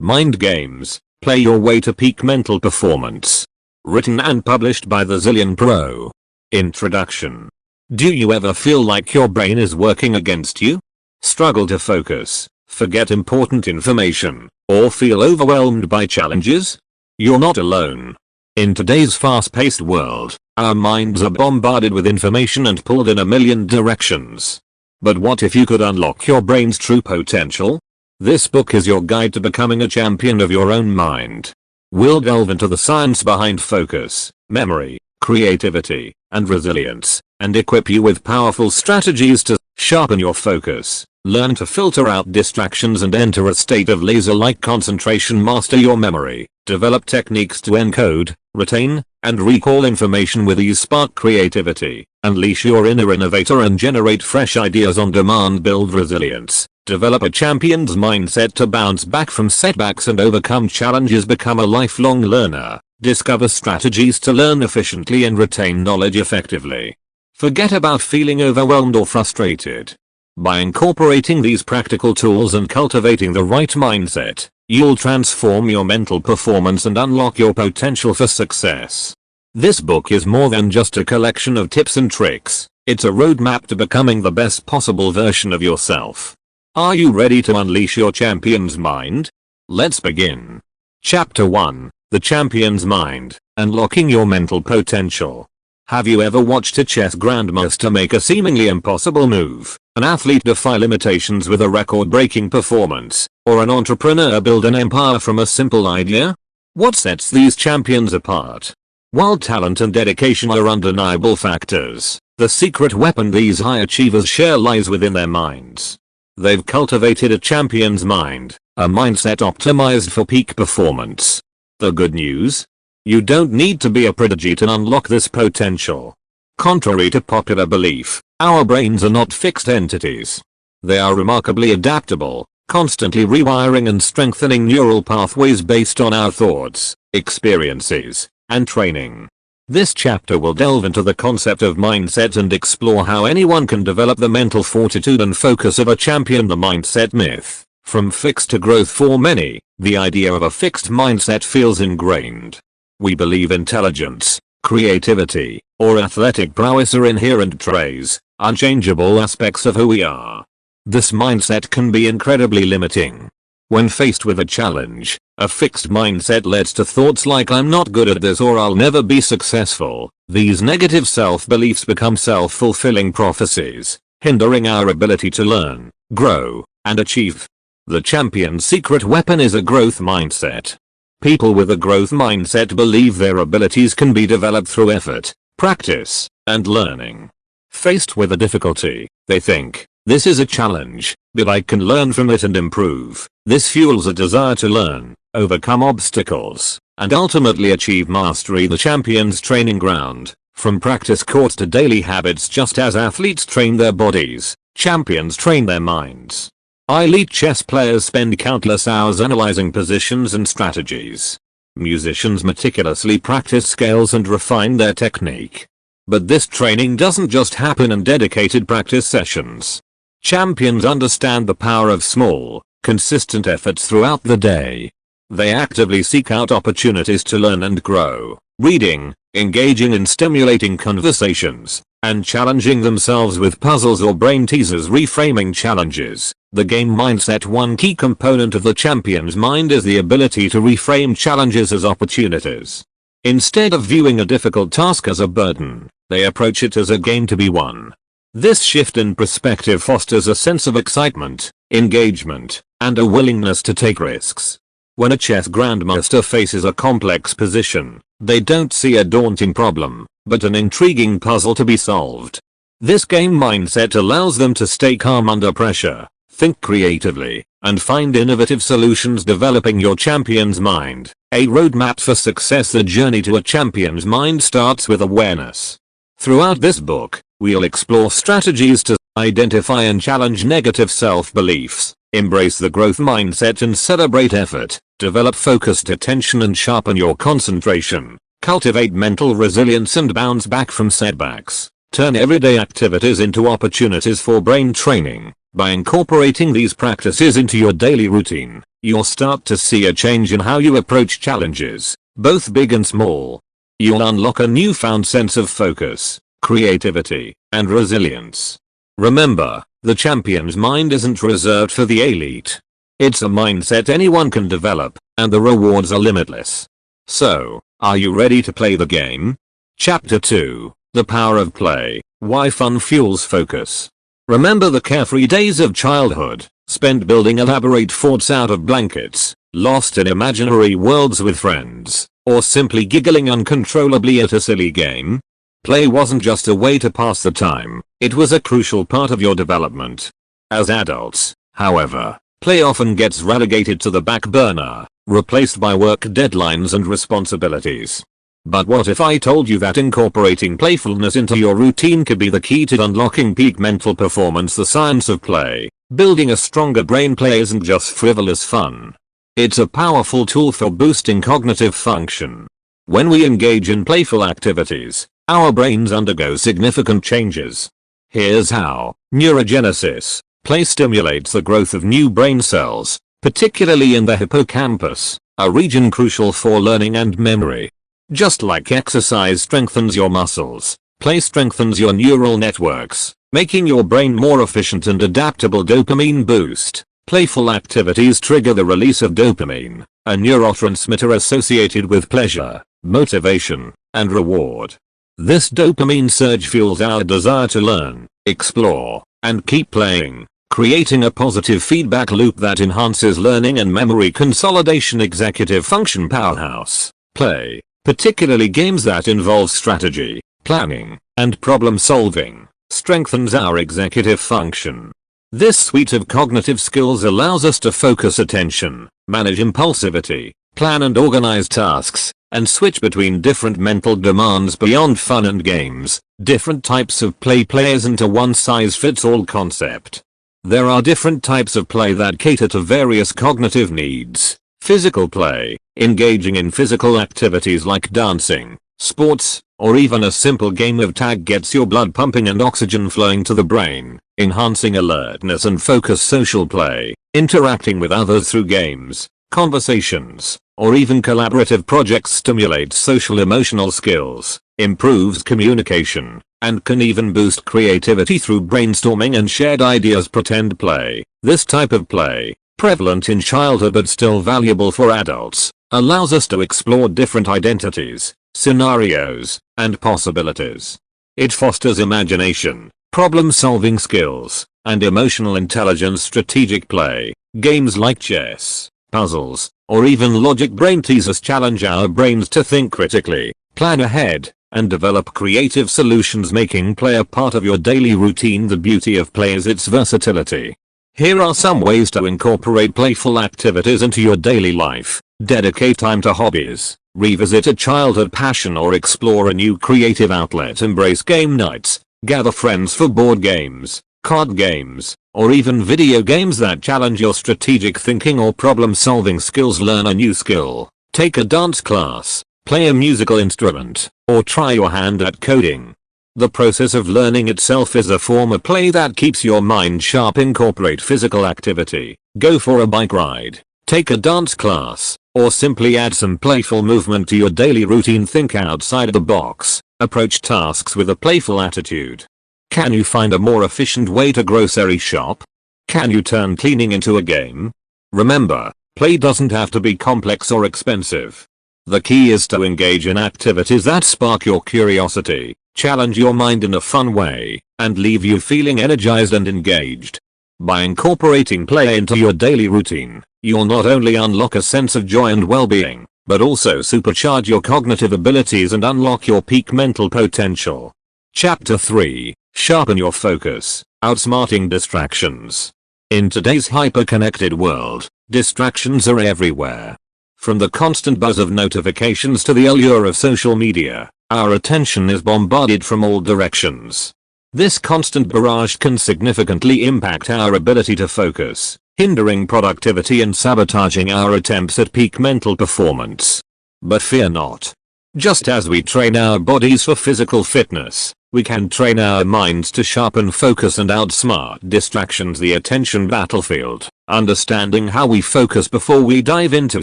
Mind games, play your way to peak mental performance. Written and published by the Zillionpro. Introduction. Do you ever feel like your brain is working against you? Struggle to focus, forget important information, or feel overwhelmed by challenges? You're not alone. In today's fast-paced world, our minds are bombarded with information and pulled in a million directions. But what if you could unlock your brain's true potential? This book is your guide to becoming a champion of your own mind. We'll delve into the science behind focus, memory, creativity, and resilience, and equip you with powerful strategies to sharpen your focus, learn to filter out distractions and enter a state of laser-like concentration, master your memory, develop techniques to encode, retain, and recall information with ease, spark creativity, unleash your inner innovator and generate fresh ideas on demand, build resilience, develop a champion's mindset to bounce back from setbacks and overcome challenges, become a lifelong learner, discover strategies to learn efficiently and retain knowledge effectively. Forget about feeling overwhelmed or frustrated. By incorporating these practical tools and cultivating the right mindset, you'll transform your mental performance and unlock your potential for success. This book is more than just a collection of tips and tricks, it's a roadmap to becoming the best possible version of yourself. Are you ready to unleash your champion's mind? Let's begin. Chapter 1, The Champion's Mind, Unlocking Your Mental Potential. Have you ever watched a chess grandmaster make a seemingly impossible move, an athlete defy limitations with a record-breaking performance, or an entrepreneur build an empire from a simple idea? What sets these champions apart? While talent and dedication are undeniable factors, the secret weapon these high achievers share lies within their minds. They've cultivated a champion's mind, a mindset optimized for peak performance. The good news? You don't need to be a prodigy to unlock this potential. Contrary to popular belief, our brains are not fixed entities. They are remarkably adaptable, constantly rewiring and strengthening neural pathways based on our thoughts, experiences, and training. This chapter will delve into the concept of mindset and explore how anyone can develop the mental fortitude and focus of a champion. The mindset myth. From fixed to growth. For many, the idea of a fixed mindset feels ingrained. We believe intelligence, creativity, or athletic prowess are inherent traits, unchangeable aspects of who we are. This mindset can be incredibly limiting. When faced with a challenge, a fixed mindset leads to thoughts like "I'm not good at this" or "I'll never be successful." These negative self-beliefs become self-fulfilling prophecies, hindering our ability to learn, grow, and achieve. The champion's secret weapon is a growth mindset. People with a growth mindset believe their abilities can be developed through effort, practice, and learning. Faced with a difficulty, they think, "This is a challenge, but I can learn from it and improve." This fuels a desire to learn, overcome obstacles, and ultimately achieve mastery. The champion's training ground. From practice courts to daily habits. Just as athletes train their bodies, champions train their minds. Elite chess players spend countless hours analyzing positions and strategies. Musicians meticulously practice scales and refine their technique. But this training doesn't just happen in dedicated practice sessions. Champions understand the power of small, consistent efforts throughout the day. They actively seek out opportunities to learn and grow, reading, engaging in stimulating conversations, and challenging themselves with puzzles or brain teasers. Reframing challenges. The game mindset. One key component of the champion's mind is the ability to reframe challenges as opportunities. Instead of viewing a difficult task as a burden, they approach it as a game to be won. This shift in perspective fosters a sense of excitement, engagement, and a willingness to take risks. When a chess grandmaster faces a complex position, they don't see a daunting problem, but an intriguing puzzle to be solved. This game mindset allows them to stay calm under pressure, think creatively, and find innovative solutions. Developing your champion's mind, a roadmap for success. The journey to a champion's mind starts with awareness. Throughout this book, we'll explore strategies to identify and challenge negative self-beliefs, embrace the growth mindset and celebrate effort, develop focused attention and sharpen your concentration, cultivate mental resilience and bounce back from setbacks. Turn everyday activities into opportunities for brain training. By incorporating these practices into your daily routine, you'll start to see a change in how you approach challenges, both big and small. You'll unlock a newfound sense of focus, creativity, and resilience. Remember, the champion's mind isn't reserved for the elite. It's a mindset anyone can develop, and the rewards are limitless. So, are you ready to play the game? Chapter 2, The Power of Play, Why Fun Fuels Focus. Remember the carefree days of childhood, spent building elaborate forts out of blankets, lost in imaginary worlds with friends, or simply giggling uncontrollably at a silly game? Play wasn't just a way to pass the time, it was a crucial part of your development. As adults, however, play often gets relegated to the back burner, replaced by work deadlines and responsibilities. But what if I told you that incorporating playfulness into your routine could be the key to unlocking peak mental performance? The science of play. Building a stronger brain. Play isn't just frivolous fun. It's a powerful tool for boosting cognitive function. When we engage in playful activities, our brains undergo significant changes. Here's how. Neurogenesis. Play stimulates the growth of new brain cells, particularly in the hippocampus, a region crucial for learning and memory. Just like exercise strengthens your muscles, play strengthens your neural networks, making your brain more efficient and adaptable. Dopamine boost. Playful activities trigger the release of dopamine, a neurotransmitter associated with pleasure, motivation, and reward. This dopamine surge fuels our desire to learn, explore, and keep playing, creating a positive feedback loop that enhances learning and memory consolidation. Executive function powerhouse. Play, particularly games that involve strategy, planning, and problem solving, strengthens our executive function. This suite of cognitive skills allows us to focus attention, manage impulsivity, plan and organize tasks, and switch between different mental demands. Beyond fun and games, different types of play. Play isn't a one-size-fits-all concept. There are different types of play that cater to various cognitive needs. Physical play, engaging in physical activities like dancing, sports, or even a simple game of tag gets your blood pumping and oxygen flowing to the brain, enhancing alertness and focus. Social play, interacting with others through games, conversations, or even collaborative projects stimulates social emotional skills, improves communication, and can even boost creativity through brainstorming and shared ideas. Pretend play. This type of play, prevalent in childhood but still valuable for adults, allows us to explore different identities, scenarios, and possibilities. It fosters imagination, problem-solving skills, and emotional intelligence. Strategic play, games like chess, puzzles, or even logic brain teasers challenge our brains to think critically, plan ahead, and develop creative solutions, making play a part of your daily routine. The beauty of play is its versatility. Here are some ways to incorporate playful activities into your daily life. Dedicate time to hobbies, revisit a childhood passion or explore a new creative outlet. Embrace game nights, gather friends for board games, card games, or even video games that challenge your strategic thinking or problem-solving skills. Learn a new skill, take a dance class, play a musical instrument, or try your hand at coding. The process of learning itself is a form of play that keeps your mind sharp. Incorporate physical activity, go for a bike ride, take a dance class, or simply add some playful movement to your daily routine. Think outside the box, approach tasks with a playful attitude. Can you find a more efficient way to grocery shop? Can you turn cleaning into a game? Remember, play doesn't have to be complex or expensive. The key is to engage in activities that spark your curiosity, challenge your mind in a fun way, and leave you feeling energized and engaged. By incorporating play into your daily routine, you'll not only unlock a sense of joy and well-being, but also supercharge your cognitive abilities and unlock your peak mental potential. Chapter 3, Sharpen Your Focus, Outsmarting Distractions. In today's hyper-connected world, distractions are everywhere. From the constant buzz of notifications to the allure of social media, our attention is bombarded from all directions. This constant barrage can significantly impact our ability to focus, hindering productivity and sabotaging our attempts at peak mental performance. But fear not. Just as we train our bodies for physical fitness, we can train our minds to sharpen focus and outsmart distractions, the attention battlefield. Understanding how we focus before we dive into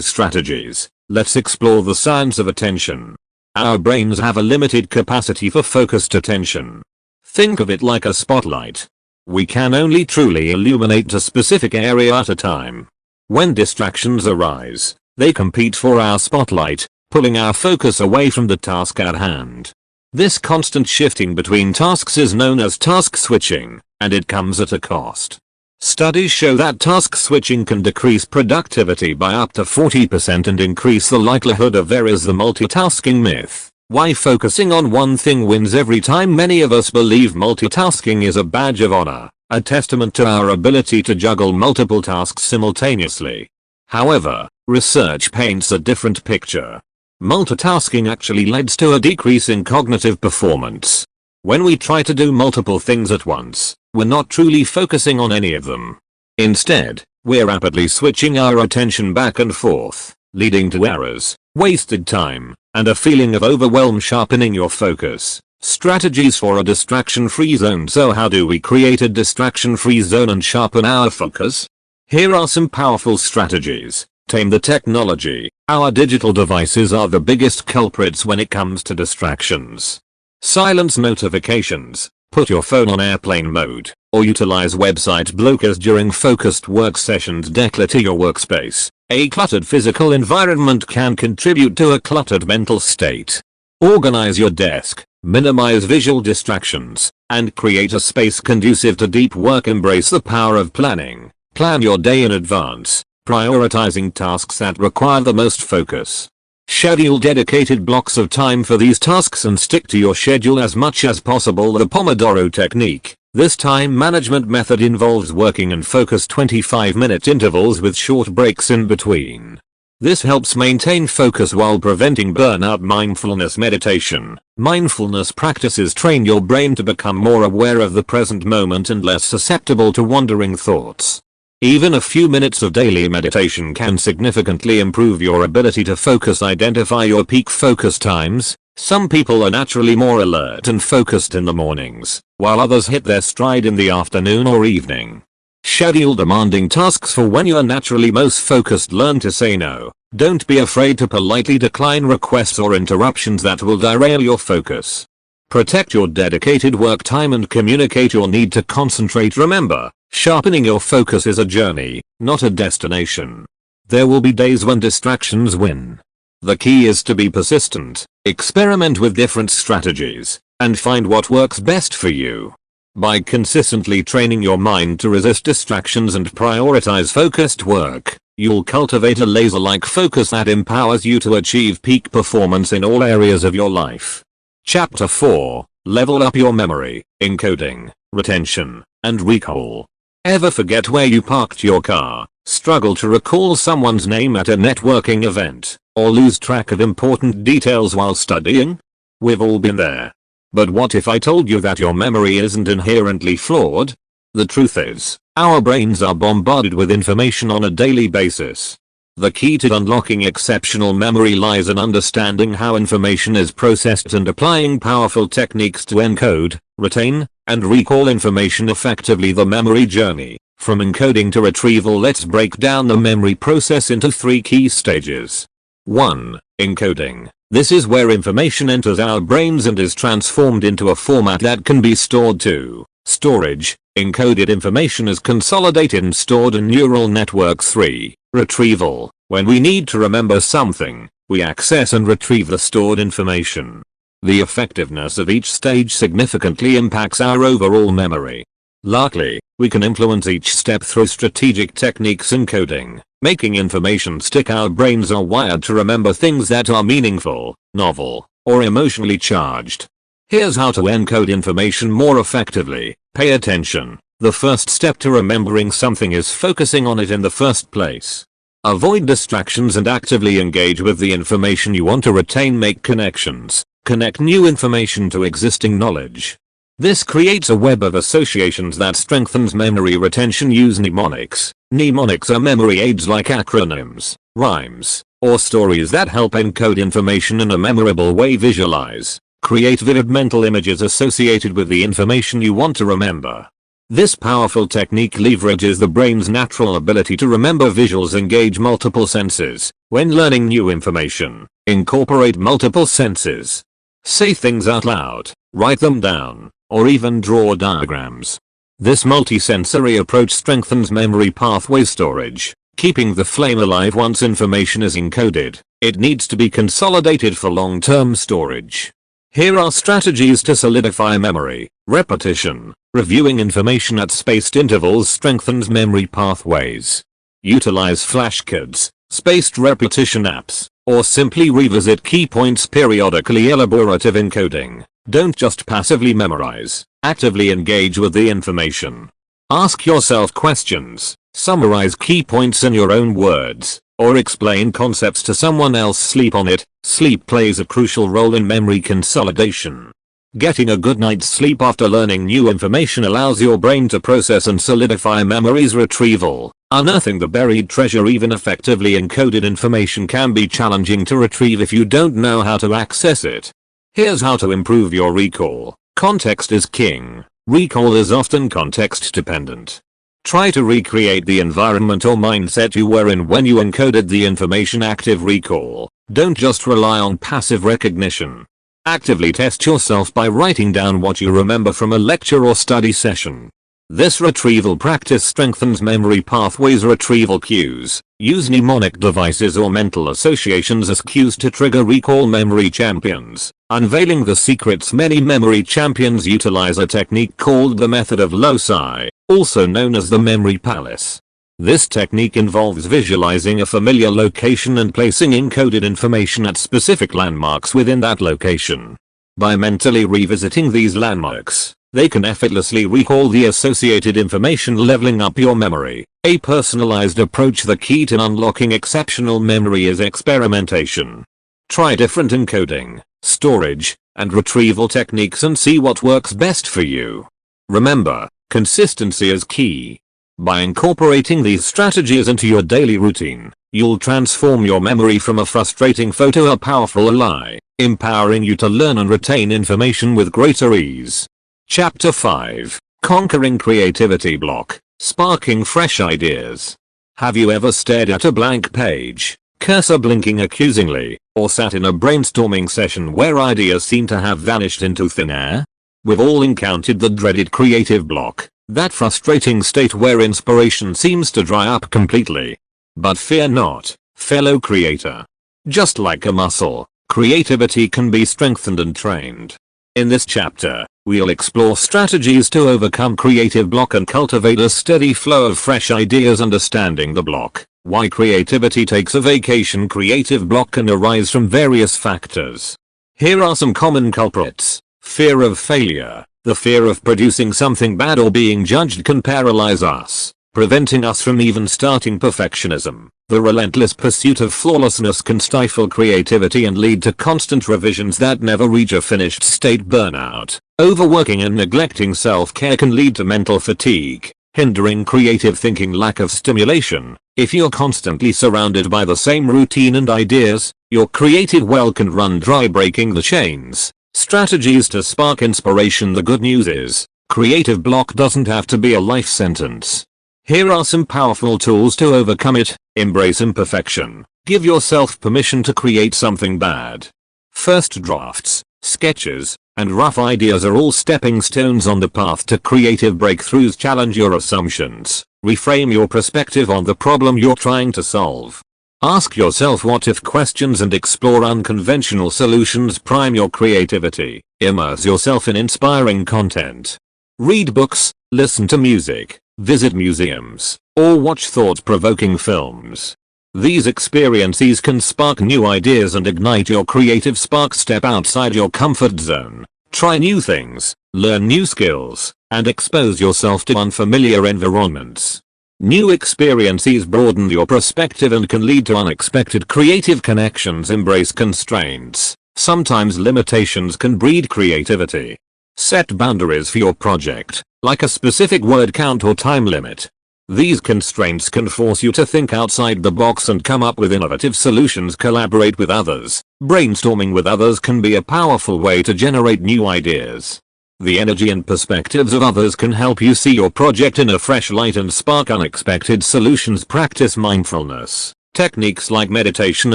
strategies, let's explore the science of attention. Our brains have a limited capacity for focused attention. Think of it like a spotlight. We can only truly illuminate a specific area at a time. When distractions arise, they compete for our spotlight, pulling our focus away from the task at hand. This constant shifting between tasks is known as task switching, and it comes at a cost. Studies show that task switching can decrease productivity by up to 40% and increase the likelihood of errors. The multitasking myth. Why focusing on one thing wins every time. Many of us believe multitasking is a badge of honor, a testament to our ability to juggle multiple tasks simultaneously. However, research paints a different picture. Multitasking actually leads to a decrease in cognitive performance. When we try to do multiple things at once, we're not truly focusing on any of them. Instead, we're rapidly switching our attention back and forth, leading to errors, wasted time, and a feeling of overwhelm. Sharpening your focus. Strategies for a distraction-free zone. So how do we create a distraction-free zone and sharpen our focus? Here are some powerful strategies. Tame the technology. Our digital devices are the biggest culprits when it comes to distractions. Silence notifications. Put your phone on airplane mode, or utilize website blockers during focused work sessions. Declutter your workspace. A cluttered physical environment can contribute to a cluttered mental state. Organize your desk, minimize visual distractions, and create a space conducive to deep work. Embrace the power of planning. Plan your day in advance, prioritizing tasks that require the most focus. Schedule dedicated blocks of time for these tasks and stick to your schedule as much as possible. The Pomodoro technique. This time management method involves working in focused 25-minute intervals with short breaks in between. This helps maintain focus while preventing burnout. Mindfulness meditation. Mindfulness practices train your brain to become more aware of the present moment and less susceptible to wandering thoughts. Even a few minutes of daily meditation can significantly improve your ability to focus. Identify your peak focus times. Some people are naturally more alert and focused in the mornings, while others hit their stride in the afternoon or evening. Schedule demanding tasks for when you are naturally most focused. Learn to say no. Don't be afraid to politely decline requests or interruptions that will derail your focus. Protect your dedicated work time and communicate your need to concentrate. Remember, sharpening your focus is a journey, not a destination. There will be days when distractions win. The key is to be persistent, experiment with different strategies, and find what works best for you. By consistently training your mind to resist distractions and prioritize focused work, you'll cultivate a laser-like focus that empowers you to achieve peak performance in all areas of your life. Chapter 4. Level up your memory, encoding, retention, and recall. Ever forget where you parked your car, struggle to recall someone's name at a networking event, or lose track of important details while studying? We've all been there. But what if I told you that your memory isn't inherently flawed? The truth is, our brains are bombarded with information on a daily basis. The key to unlocking exceptional memory lies in understanding how information is processed and applying powerful techniques to encode, retain, and recall information effectively. The memory journey, from encoding to retrieval. Let's break down the memory process into 3 key stages. 1. Encoding. This is where information enters our brains and is transformed into a format that can be stored. 2. Storage. Encoded information is consolidated and stored in neural networks. 3. Retrieval. When we need to remember something, we access and retrieve the stored information. The effectiveness of each stage significantly impacts our overall memory. Luckily, we can influence each step through strategic techniques. Encoding. Making information stick. Our brains are wired to remember things that are meaningful, novel, or emotionally charged. Here's how to encode information more effectively. Pay attention. The first step to remembering something is focusing on it in the first place. Avoid distractions and actively engage with the information you want to retain. Make connections. Connect new information to existing knowledge. This creates a web of associations that strengthens memory retention. Use mnemonics. Mnemonics are memory aids like acronyms, rhymes, or stories that help encode information in a memorable way. Visualize. Create vivid mental images associated with the information you want to remember. This powerful technique leverages the brain's natural ability to remember visuals. Engage multiple senses. When learning new information, incorporate multiple senses. Say things out loud, write them down, or even draw diagrams. This multisensory approach strengthens memory pathway storage, keeping the flame alive once information is encoded. It needs to be consolidated for long-term storage. Here are strategies to solidify memory. Repetition. Reviewing information at spaced intervals strengthens memory pathways. Utilize flashcards, spaced repetition apps, or simply revisit key points periodically. Elaborative encoding. Don't just passively memorize, actively engage with the information. Ask yourself questions, summarize key points in your own words, or explain concepts to someone else. Sleep on it. Sleep plays a crucial role in memory consolidation. Getting a good night's sleep after learning new information allows your brain to process and solidify memories. Retrieval. Unearthing the buried treasure. Even effectively encoded information can be challenging to retrieve if you don't know how to access it. Here's how to improve your recall. Context is king. Recall is often context dependent. Try to recreate the environment or mindset you were in when you encoded the information. Active recall. Don't just rely on passive recognition. Actively test yourself by writing down what you remember from a lecture or study session. This retrieval practice strengthens memory pathways. Retrieval cues. Use mnemonic devices or mental associations as cues to trigger recall. Memory champions. Unveiling the secrets. Many memory champions utilize a technique called the method of loci, also known as the memory palace. This technique involves visualizing a familiar location and placing encoded information at specific landmarks within that location. By mentally revisiting these landmarks, they can effortlessly recall the associated information, leveling up your memory. A personalized approach. The key to unlocking exceptional memory is experimentation. Try different encoding, storage, and retrieval techniques and see what works best for you. Remember, consistency is key. By incorporating these strategies into your daily routine, you'll transform your memory from a frustrating foe to a powerful ally, empowering you to learn and retain information with greater ease. Chapter 5. Conquering Creativity Block. Sparking Fresh Ideas. Have you ever stared at a blank page, cursor blinking accusingly, or sat in a brainstorming session where ideas seem to have vanished into thin air? We've all encountered the dreaded creative block, that frustrating state where inspiration seems to dry up completely. But fear not, fellow creator. Just like a muscle, creativity can be strengthened and trained. In this chapter, we'll explore strategies to overcome creative block and cultivate a steady flow of fresh ideas. Understanding the block. Why creativity takes a vacation. Creative block can arise from various factors. Here are some common culprits. Fear of failure. The fear of producing something bad or being judged can paralyze us, preventing us from even starting. Perfectionism. The relentless pursuit of flawlessness can stifle creativity and lead to constant revisions that never reach a finished state. Burnout. Overworking and neglecting self-care can lead to mental fatigue, hindering creative thinking. Lack of stimulation. If you're constantly surrounded by the same routine and ideas, your creative well can run dry, breaking the chains. Strategies to spark inspiration. The good news is, creative block doesn't have to be a life sentence. Here are some powerful tools to overcome it. Embrace imperfection. Give yourself permission to create something bad. First drafts, sketches, and rough ideas are all stepping stones on the path to creative breakthroughs. Challenge your assumptions. Reframe your perspective on the problem you're trying to solve. Ask yourself what-if questions and explore unconventional solutions. Prime your creativity. Immerse yourself in inspiring content. Read books, listen to music, visit museums, or watch thought-provoking films. These experiences can spark new ideas and ignite your creative spark. Step outside your comfort zone. Try new things, learn new skills, and expose yourself to unfamiliar environments. New experiences broaden your perspective and can lead to unexpected creative connections. Embrace constraints. Sometimes limitations can breed creativity. Set boundaries for your project, like a specific word count or time limit. These constraints can force you to think outside the box and come up with innovative solutions. Collaborate with others. Brainstorming with others can be a powerful way to generate new ideas. The energy and perspectives of others can help you see your project in a fresh light and spark unexpected solutions. Practice mindfulness. Techniques like meditation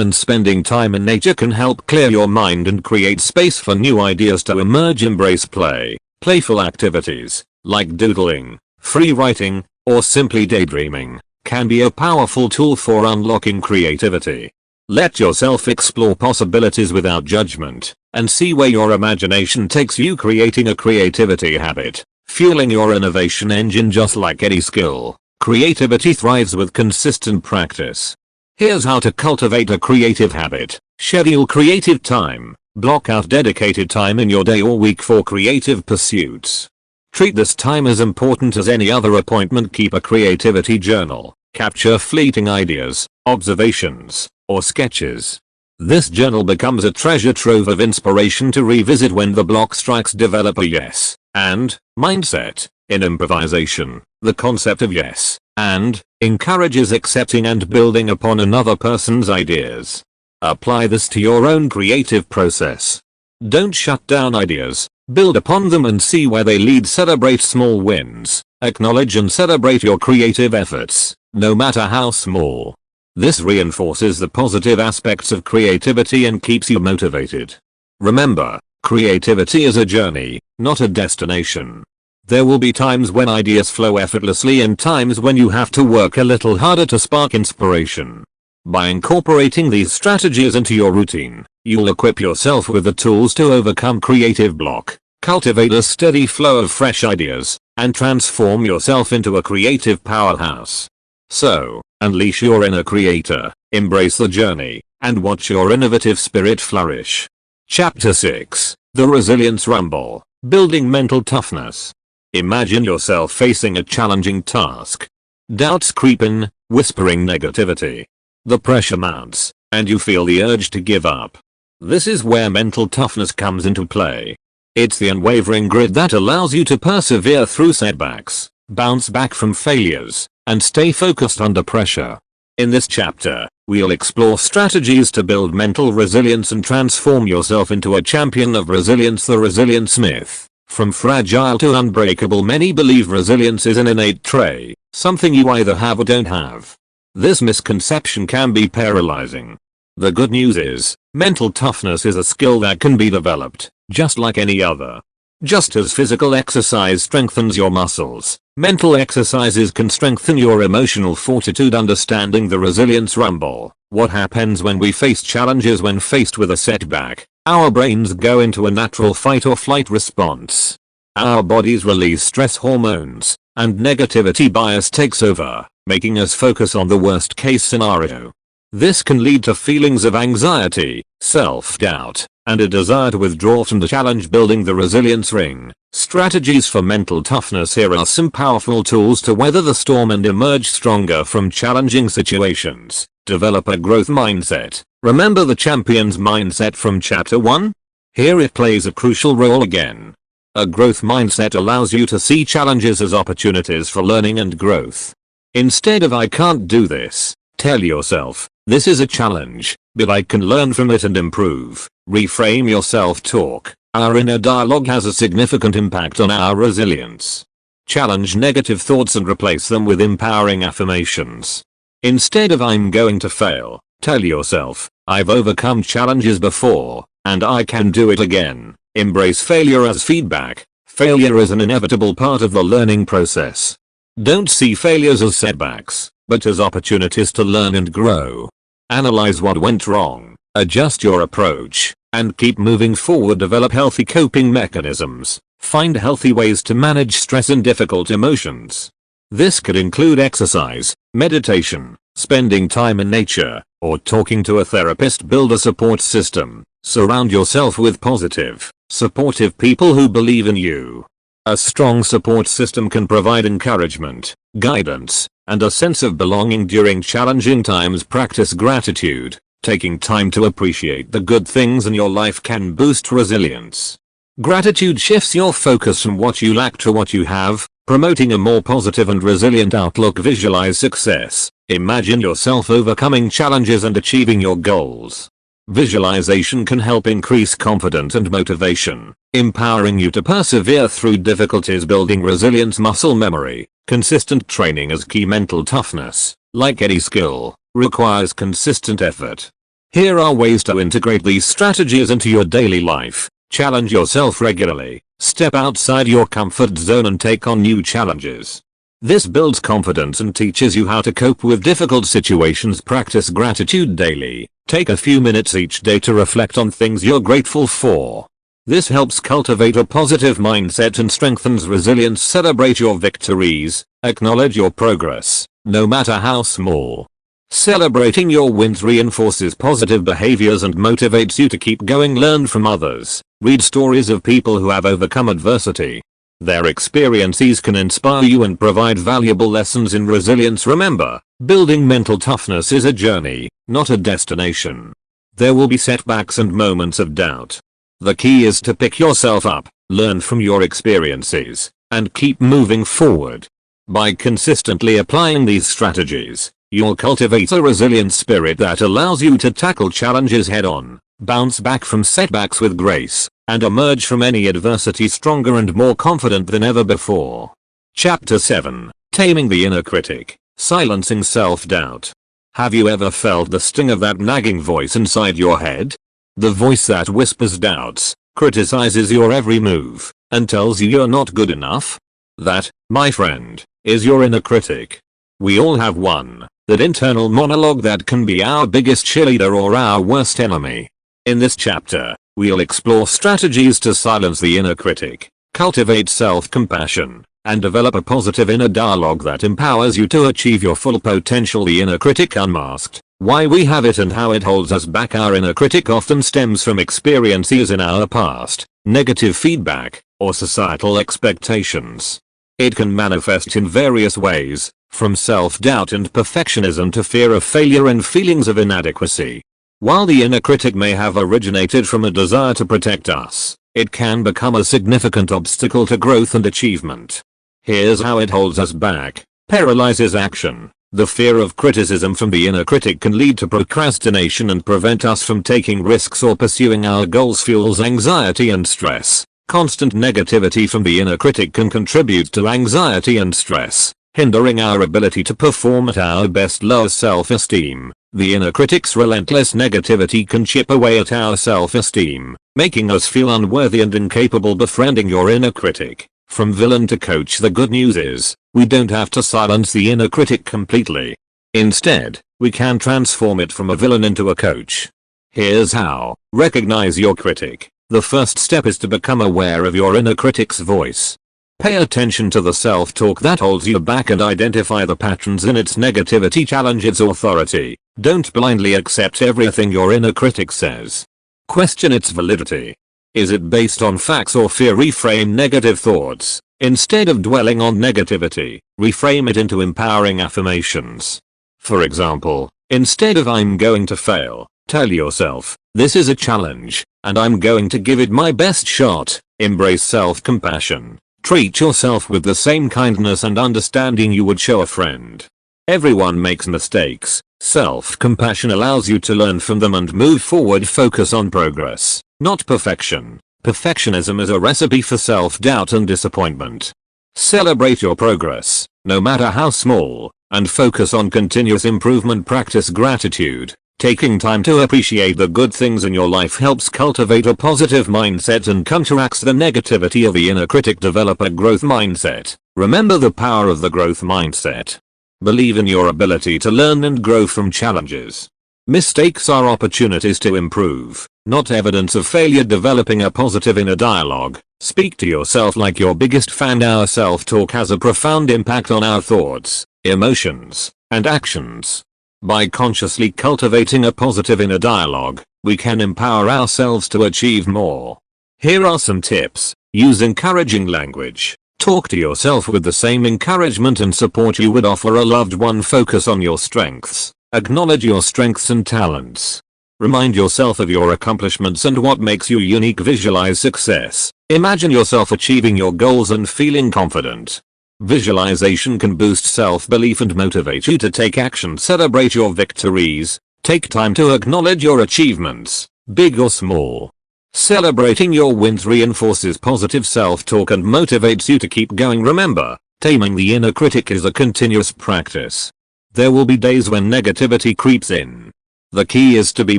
and spending time in nature can help clear your mind and create space for new ideas to emerge. Embrace play. Playful activities, like doodling, free writing, or simply daydreaming, can be a powerful tool for unlocking creativity. Let yourself explore possibilities without judgment, and see where your imagination takes you. Creating a creativity habit, fueling your innovation engine. Just like any skill, creativity thrives with consistent practice. Here's how to cultivate a creative habit. Schedule creative time. Block out dedicated time in your day or week for creative pursuits. Treat this time as important as any other appointment. Keep a creativity journal. Capture fleeting ideas, observations, or sketches. This journal becomes a treasure trove of inspiration to revisit when the block strikes. Develop a yes and mindset. In improvisation, the concept of yes and encourages accepting and building upon another person's ideas. Apply this to your own creative process. Don't shut down ideas, build upon them and see where they lead. Celebrate small wins. Acknowledge and celebrate your creative efforts, no matter how small. This reinforces the positive aspects of creativity and keeps you motivated. Remember, creativity is a journey, not a destination. There will be times when ideas flow effortlessly and times when you have to work a little harder to spark inspiration. By incorporating these strategies into your routine, you'll equip yourself with the tools to overcome creative block, cultivate a steady flow of fresh ideas, and transform yourself into a creative powerhouse. So, unleash your inner creator, embrace the journey, and watch your innovative spirit flourish. Chapter 6. The Resilience Rumble. Building Mental Toughness. Imagine yourself facing a challenging task. Doubts creep in, whispering negativity. The pressure mounts, and you feel the urge to give up. This is where mental toughness comes into play. It's the unwavering grit that allows you to persevere through setbacks, bounce back from failures, and stay focused under pressure. In this chapter, we'll explore strategies to build mental resilience and transform yourself into a champion of resilience. The resilience myth. From fragile to unbreakable, many believe resilience is an innate trait, something you either have or don't have. This misconception can be paralyzing. The good news is, mental toughness is a skill that can be developed, just like any other. Just as physical exercise strengthens your muscles, mental exercises can strengthen your emotional fortitude. Understanding the resilience rumble. What happens when we face challenges? When faced with a setback, our brains go into a natural fight or flight response. Our bodies release stress hormones, and negativity bias takes over, making us focus on the worst case scenario. This can lead to feelings of anxiety, self-doubt, and a desire to withdraw from the challenge. Building the resilience ring. Strategies for mental toughness. Here are some powerful tools to weather the storm and emerge stronger from challenging situations. Develop a growth mindset. Remember the champion's mindset from chapter 1? Here it plays a crucial role again. A growth mindset allows you to see challenges as opportunities for learning and growth. Instead of "I can't do this," tell yourself, "This is a challenge, but I can learn from it and improve." Reframe your self-talk. Our inner dialogue has a significant impact on our resilience. Challenge negative thoughts and replace them with empowering affirmations. Instead of "I'm going to fail," tell yourself, "I've overcome challenges before, and I can do it again." Embrace failure as feedback. Failure is an inevitable part of the learning process. Don't see failures as setbacks, but as opportunities to learn and grow. Analyze what went wrong, adjust your approach, and keep moving forward. Develop healthy coping mechanisms. Find healthy ways to manage stress and difficult emotions. This could include exercise, meditation, spending time in nature, or talking to a therapist. Build a support system. Surround yourself with positive, supportive people who believe in you. A strong support system can provide encouragement, guidance, and a sense of belonging during challenging times. Practice gratitude. Taking time to appreciate the good things in your life can boost resilience. Gratitude shifts your focus from what you lack to what you have, promoting a more positive and resilient outlook. Visualize success. Imagine yourself overcoming challenges and achieving your goals. Visualization can help increase confidence and motivation, empowering you to persevere through difficulties. Building resilience. Muscle memory. Consistent training is key. Mental toughness, like any skill, requires consistent effort. Here are ways to integrate these strategies into your daily life. Challenge yourself regularly. Step outside your comfort zone and take on new challenges. This builds confidence and teaches you how to cope with difficult situations. Practice gratitude daily. Take a few minutes each day to reflect on things you're grateful for. This helps cultivate a positive mindset and strengthens resilience. Celebrate your victories. Acknowledge your progress, no matter how small. Celebrating your wins reinforces positive behaviors and motivates you to keep going. Learn from others. Read stories of people who have overcome adversity. Their experiences can inspire you and provide valuable lessons in resilience. Remember, building mental toughness is a journey, not a destination. There will be setbacks and moments of doubt. The key is to pick yourself up, learn from your experiences, and keep moving forward. By consistently applying these strategies, you'll cultivate a resilient spirit that allows you to tackle challenges head-on, bounce back from setbacks with grace, and emerge from any adversity stronger and more confident than ever before. Chapter 7. Taming the Inner Critic. Silencing Self-Doubt. Have you ever felt the sting of that nagging voice inside your head? The voice that whispers doubts, criticizes your every move, and tells you you're not good enough? That, my friend, is your inner critic. We all have one, that internal monologue that can be our biggest cheerleader or our worst enemy. In this chapter, we'll explore strategies to silence the inner critic, cultivate self-compassion, and develop a positive inner dialogue that empowers you to achieve your full potential. The inner critic unmasked. Why we have it and how it holds us back. Our inner critic often stems from experiences in our past, negative feedback, or societal expectations. It can manifest in various ways, from self-doubt and perfectionism to fear of failure and feelings of inadequacy. While the inner critic may have originated from a desire to protect us, it can become a significant obstacle to growth and achievement. Here's how it holds us back. Paralyzes action. The fear of criticism from the inner critic can lead to procrastination and prevent us from taking risks or pursuing our goals. Fuels anxiety and stress. Constant negativity from the inner critic can contribute to anxiety and stress, hindering our ability to perform at our best. Low self-esteem. The inner critic's relentless negativity can chip away at our self-esteem, making us feel unworthy and incapable. Befriending your inner critic. From villain to coach. The good news is, we don't have to silence the inner critic completely. Instead, we can transform it from a villain into a coach. Here's how. Recognize your critic. The first step is to become aware of your inner critic's voice. Pay attention to the self-talk that holds you back and identify the patterns in its negativity. Challenge its authority. Don't blindly accept everything your inner critic says. Question its validity. Is it based on facts or fear? Reframe negative thoughts. Instead of dwelling on negativity, reframe it into empowering affirmations. For example, instead of "I'm going to fail," tell yourself, "This is a challenge, and I'm going to give it my best shot." Embrace self-compassion. Treat yourself with the same kindness and understanding you would show a friend. Everyone makes mistakes. Self-compassion allows you to learn from them and move forward. Focus on progress, not perfection. Perfectionism is a recipe for self-doubt and disappointment. Celebrate your progress, no matter how small, and focus on continuous improvement. Practice gratitude. Taking time to appreciate the good things in your life helps cultivate a positive mindset and counteracts the negativity of the inner critic. Develop a growth mindset. Remember the power of the growth mindset. Believe in your ability to learn and grow from challenges. Mistakes are opportunities to improve, not evidence of failure. Developing a positive inner dialogue. Speak to yourself like your biggest fan. Our self-talk has a profound impact on our thoughts, emotions, and actions. By consciously cultivating a positive inner dialogue, we can empower ourselves to achieve more. Here are some tips. Use encouraging language. Talk to yourself with the same encouragement and support you would offer a loved one. Focus on your strengths. Acknowledge your strengths and talents. Remind yourself of your accomplishments and what makes you unique. Visualize success. Imagine yourself achieving your goals and feeling confident. Visualization can boost self-belief and motivate you to take action. Celebrate your victories. Take time to acknowledge your achievements, big or small. Celebrating your wins reinforces positive self-talk and motivates you to keep going. Remember, taming the inner critic is a continuous practice. There will be days when negativity creeps in. The key is to be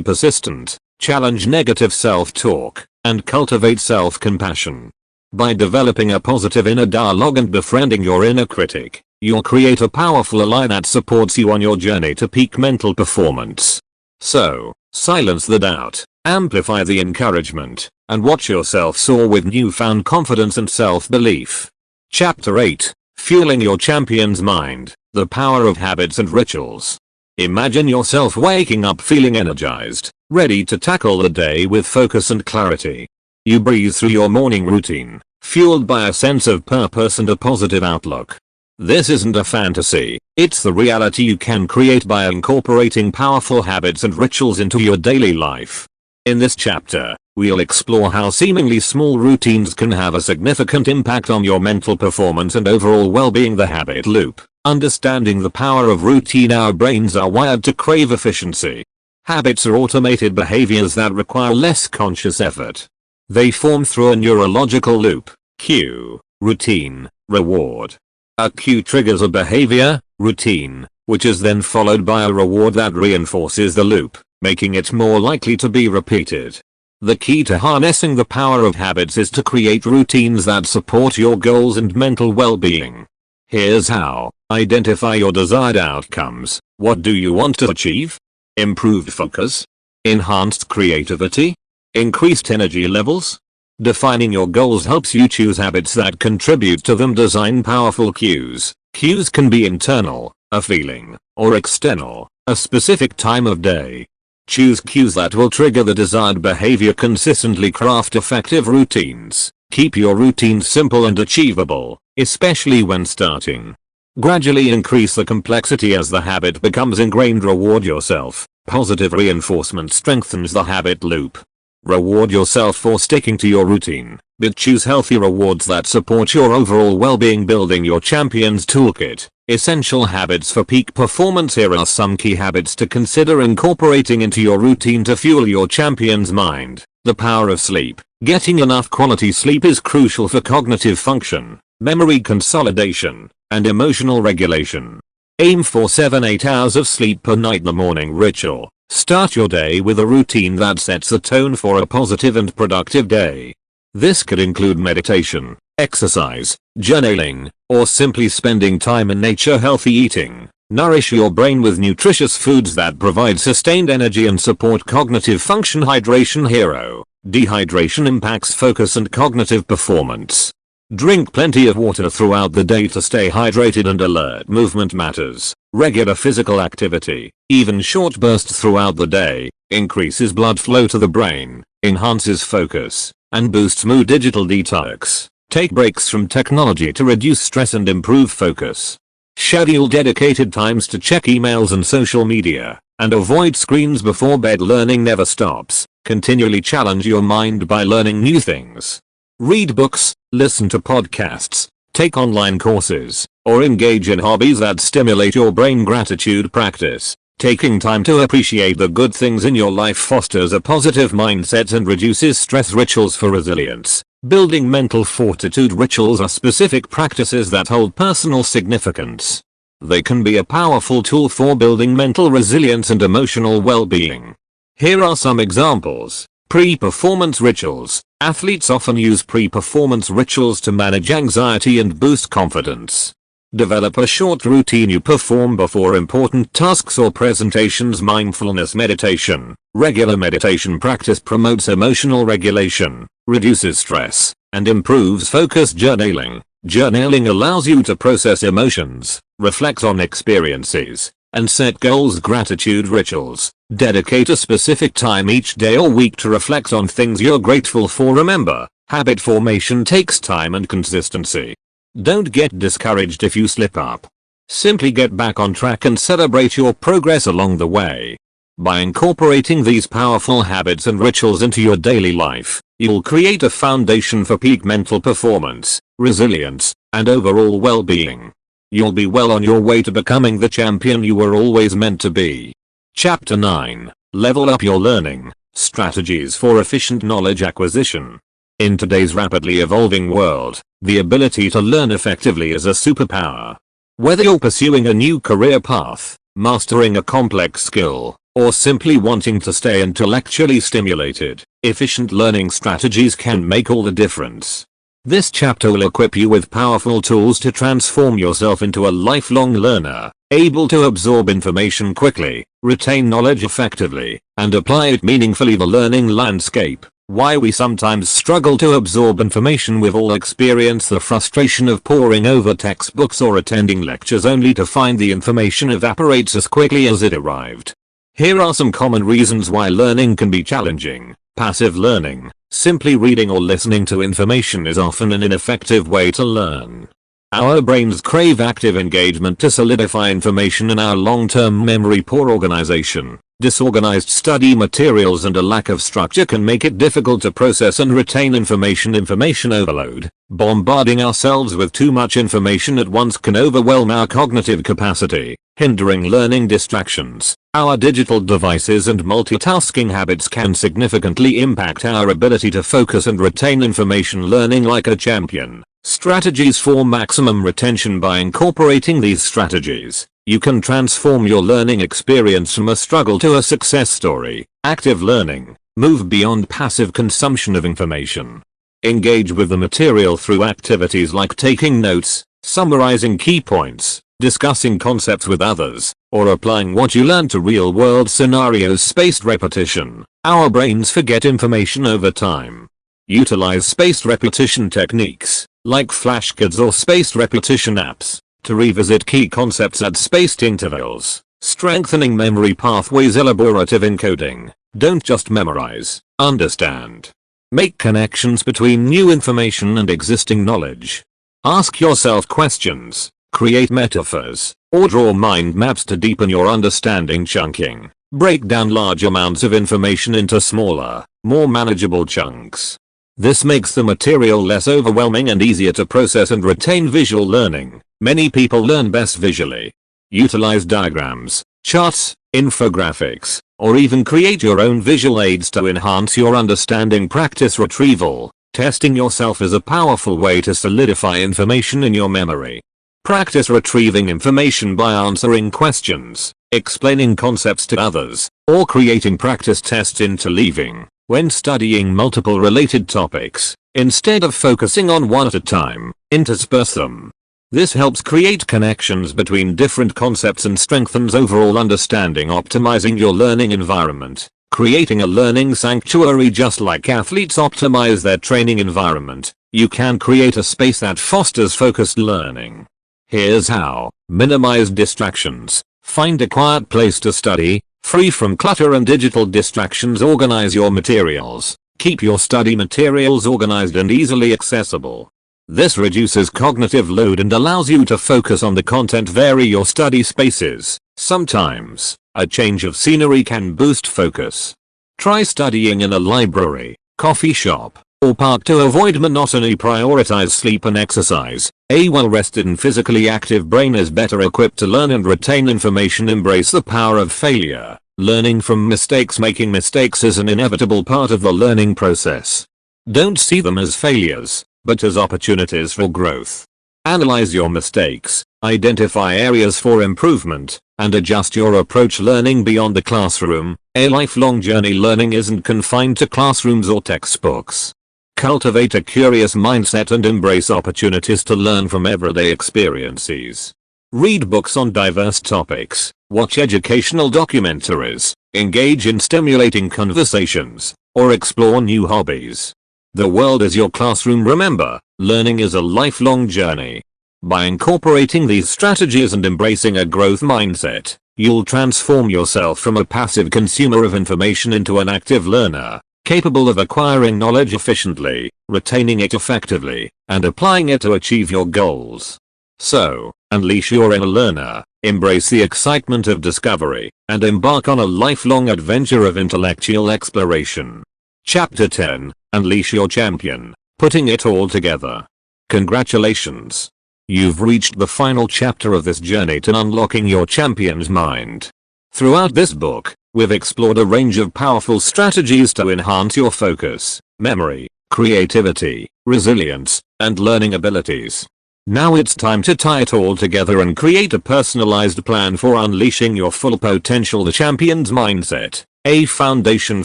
persistent, challenge negative self-talk, and cultivate self-compassion. By developing a positive inner dialogue and befriending your inner critic, you'll create a powerful ally that supports you on your journey to peak mental performance. So, silence the doubt, amplify the encouragement, and watch yourself soar with newfound confidence and self-belief. Chapter 8, Fueling Your Champion's Mind, The Power of Habits and Rituals. Imagine yourself waking up feeling energized, ready to tackle the day with focus and clarity. You breathe through your morning routine, fueled by a sense of purpose and a positive outlook. This isn't a fantasy, it's the reality you can create by incorporating powerful habits and rituals into your daily life. In this chapter, we'll explore how seemingly small routines can have a significant impact on your mental performance and overall well-being. The habit loop. Understanding the power of routine. Our brains are wired to crave efficiency. Habits are automated behaviors that require less conscious effort. They form through a neurological loop. Cue, routine, reward. A cue triggers a behavior, routine, which is then followed by a reward that reinforces the loop, making it more likely to be repeated. The key to harnessing the power of habits is to create routines that support your goals and mental well-being. Here's how. Identify your desired outcomes. What do you want to achieve? Improved focus? Enhanced creativity? Increased energy levels? Defining your goals helps you choose habits that contribute to them. Design powerful cues. Cues can be internal, a feeling, or external, a specific time of day. Choose cues that will trigger the desired behavior. Consistently craft effective routines. Keep your routines simple and achievable, especially when starting. Gradually increase the complexity as the habit becomes ingrained. Reward yourself. Positive reinforcement strengthens the habit loop. Reward yourself for sticking to your routine, but choose healthy rewards that support your overall well-being. Building your champion's toolkit. Essential habits for peak performance. Here are some key habits to consider incorporating into your routine to fuel your champion's mind. The power of sleep. Getting enough quality sleep is crucial for cognitive function, memory consolidation, and emotional regulation. Aim for 7-8 hours of sleep per night. The morning ritual. Start your day with a routine that sets the tone for a positive and productive day. This could include meditation, exercise, journaling, or simply spending time in nature. Healthy eating. Nourish your brain with nutritious foods that provide sustained energy and support cognitive function. Hydration. Hero. Dehydration impacts focus and cognitive performance. Drink plenty of water throughout the day to stay hydrated and alert. Movement matters. Regular physical activity, even short bursts throughout the day, increases blood flow to the brain, enhances focus, and boosts mood. Digital detox. Take breaks from technology to reduce stress and improve focus. Schedule dedicated times to check emails and social media, and avoid screens before bed. Learning never stops. Continually challenge your mind by learning new things. Read books, listen to podcasts, take online courses, or engage in hobbies that stimulate your brain. Gratitude practice. Taking time to appreciate the good things in your life fosters a positive mindset and reduces stress. Rituals for resilience. Building mental fortitude. Rituals are specific practices that hold personal significance. They can be a powerful tool for building mental resilience and emotional well-being. Here are some examples. Pre-performance rituals. Athletes often use pre-performance rituals to manage anxiety and boost confidence. Develop a short routine you perform before important tasks or presentations. Mindfulness meditation. Regular meditation practice promotes emotional regulation, reduces stress, and improves focus. Journaling. Journaling allows you to process emotions, reflect on experiences, and set goals. Gratitude rituals. Dedicate a specific time each day or week to reflect on things you're grateful for. Remember, habit formation takes time and consistency. Don't get discouraged if you slip up. Simply get back on track and celebrate your progress along the way. By incorporating these powerful habits and rituals into your daily life, you'll create a foundation for peak mental performance, resilience, and overall well-being. You'll be well on your way to becoming the champion you were always meant to be. Chapter 9. Level up your learning. Strategies for efficient knowledge acquisition. In today's rapidly evolving world, the ability to learn effectively is a superpower. Whether you're pursuing a new career path, mastering a complex skill, or simply wanting to stay intellectually stimulated, efficient learning strategies can make all the difference. This chapter will equip you with powerful tools to transform yourself into a lifelong learner, able to absorb information quickly, retain knowledge effectively, and apply it meaningfully. The learning landscape. Why we sometimes struggle to absorb information. We've all experienced the frustration of poring over textbooks or attending lectures only to find the information evaporates as quickly as it arrived. Here are some common reasons why learning can be challenging. Passive learning. Simply reading or listening to information is often an ineffective way to learn. Our brains crave active engagement to solidify information in our long-term memory. Poor organization. Disorganized study materials and a lack of structure can make it difficult to process and retain information. Information overload. Bombarding ourselves with too much information at once can overwhelm our cognitive capacity, hindering learning. Distractions. Our digital devices and multitasking habits can significantly impact our ability to focus and retain information. Learning like a champion. Strategies for maximum retention. By incorporating these strategies, you can transform your learning experience from a struggle to a success story. Active learning. Move beyond passive consumption of information. Engage with the material through activities like taking notes, summarizing key points, discussing concepts with others, or applying what you learned to real-world scenarios. Spaced repetition. Our brains forget information over time. Utilize spaced repetition techniques, like flashcards or spaced repetition apps, to revisit key concepts at spaced intervals, strengthening memory pathways. Elaborative encoding. Don't just memorize, understand. Make connections between new information and existing knowledge. Ask yourself questions, create metaphors, or draw mind maps to deepen your understanding. Chunking. Break down large amounts of information into smaller, more manageable chunks. This makes the material less overwhelming and easier to process and retain. Visual learning. Many people learn best visually. Utilize diagrams, charts, infographics, or even create your own visual aids to enhance your understanding. Practice retrieval. Testing yourself is a powerful way to solidify information in your memory. Practice retrieving information by answering questions, explaining concepts to others, or creating practice tests. Interleaving. When studying multiple related topics, instead of focusing on one at a time, intersperse them. This helps create connections between different concepts and strengthens overall understanding. Optimizing your learning environment. Creating a learning sanctuary. Just like athletes optimize their training environment, you can create a space that fosters focused learning. Here's how. Minimize distractions. Find a quiet place to study, free from clutter and digital distractions. Organize your materials. Keep your study materials organized and easily accessible. This reduces cognitive load and allows you to focus on the content. Vary your study spaces. Sometimes, a change of scenery can boost focus. Try studying in a library, coffee shop, or park to avoid monotony. Prioritize sleep and exercise. A well-rested and physically active brain is better equipped to learn and retain information. Embrace the power of failure. Learning from mistakes. Making mistakes is an inevitable part of the learning process. Don't see them as failures, but as opportunities for growth. Analyze your mistakes, identify areas for improvement, and adjust your approach. Learning beyond the classroom. A lifelong journey. Learning isn't confined to classrooms or textbooks. Cultivate a curious mindset and embrace opportunities to learn from everyday experiences. Read books on diverse topics, watch educational documentaries, engage in stimulating conversations, or explore new hobbies. The world is your classroom. Remember, learning is a lifelong journey. By incorporating these strategies and embracing a growth mindset, you'll transform yourself from a passive consumer of information into an active learner, capable of acquiring knowledge efficiently, retaining it effectively, and applying it to achieve your goals. So, unleash your inner learner, embrace the excitement of discovery, and embark on a lifelong adventure of intellectual exploration. Chapter 10, Unleash Your Champion, Putting It All Together. Congratulations! You've reached the final chapter of this journey to unlocking your champion's mind. Throughout this book, we've explored a range of powerful strategies to enhance your focus, memory, creativity, resilience, and learning abilities. Now it's time to tie it all together and create a personalized plan for unleashing your full potential. The champion's mindset, a foundation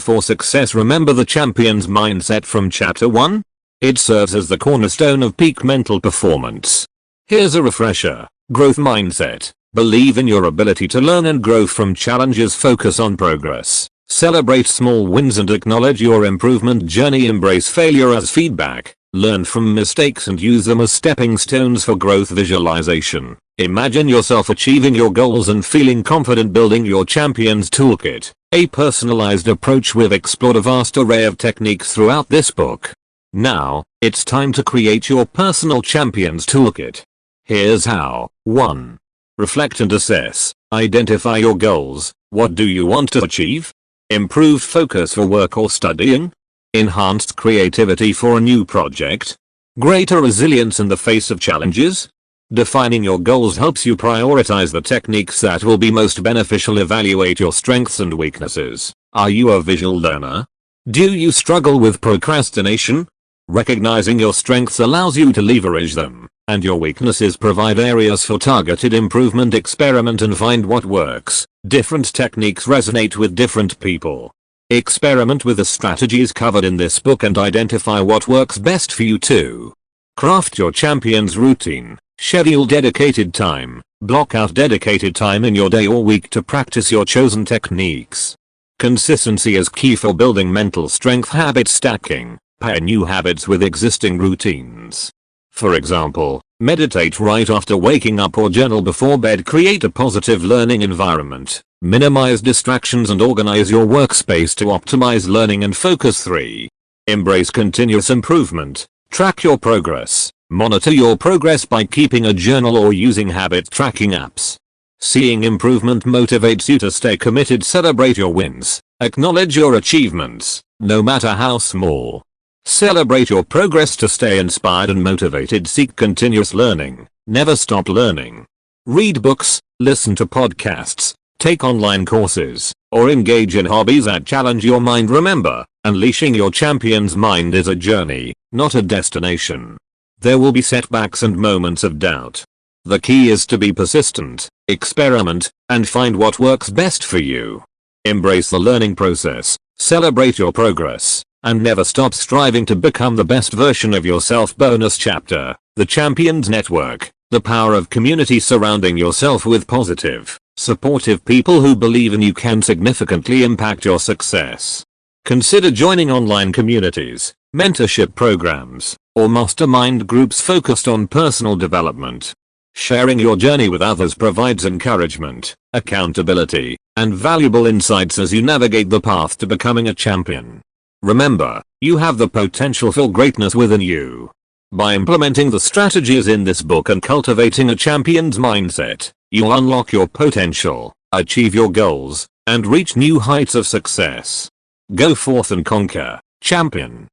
for success. Remember the champion's mindset from chapter 1? It serves as the cornerstone of peak mental performance. Here's a refresher. Growth mindset. Believe in your ability to learn and grow from challenges. Focus on progress. Celebrate small wins and acknowledge your improvement journey. Embrace failure as feedback. Learn from mistakes and use them as stepping stones for growth. Visualization. Imagine yourself achieving your goals and feeling confident. Building your champion's toolkit. A personalized approach. We've explored a vast array of techniques throughout this book. Now, it's time to create your personal champion's toolkit. Here's how. 1. Reflect and assess. Identify your goals. What do you want to achieve? Improved focus for work or studying? Enhanced creativity for a new project? Greater resilience in the face of challenges? Defining your goals helps you prioritize the techniques that will be most beneficial. Evaluate your strengths and weaknesses. Are you a visual learner? Do you struggle with procrastination? Recognizing your strengths allows you to leverage them, and your weaknesses provide areas for targeted improvement. Experiment and find what works. Different techniques resonate with different people. Experiment with the strategies covered in this book and identify what works best for you too. Craft your champion's routine. Schedule dedicated time. Block out dedicated time in your day or week to practice your chosen techniques. Consistency is key for building mental strength. Habit stacking. Pair new habits with existing routines. For example, meditate right after waking up or journal before bed. Create a positive learning environment. Minimize distractions and organize your workspace to optimize learning and focus. 3. Embrace continuous improvement. Track your progress. Monitor your progress by keeping a journal or using habit tracking apps. Seeing improvement motivates you to stay committed. Celebrate your wins. Acknowledge your achievements, no matter how small. Celebrate your progress to stay inspired and motivated. Seek continuous learning. Never stop learning. Read books, listen to podcasts, take online courses, or engage in hobbies that challenge your mind. Remember, unleashing your champion's mind is a journey, not a destination. There will be setbacks and moments of doubt. The key is to be persistent, experiment, and find what works best for you. Embrace the learning process, celebrate your progress, and never stop striving to become the best version of yourself. Bonus chapter, The Champions Network, the power of community. Surrounding yourself with positive, supportive people who believe in you can significantly impact your success. Consider joining online communities, mentorship programs, or mastermind groups focused on personal development. Sharing your journey with others provides encouragement, accountability, and valuable insights as you navigate the path to becoming a champion. Remember, you have the potential for greatness within you. By implementing the strategies in this book and cultivating a champion's mindset, you'll unlock your potential, achieve your goals, and reach new heights of success. Go forth and conquer, champion.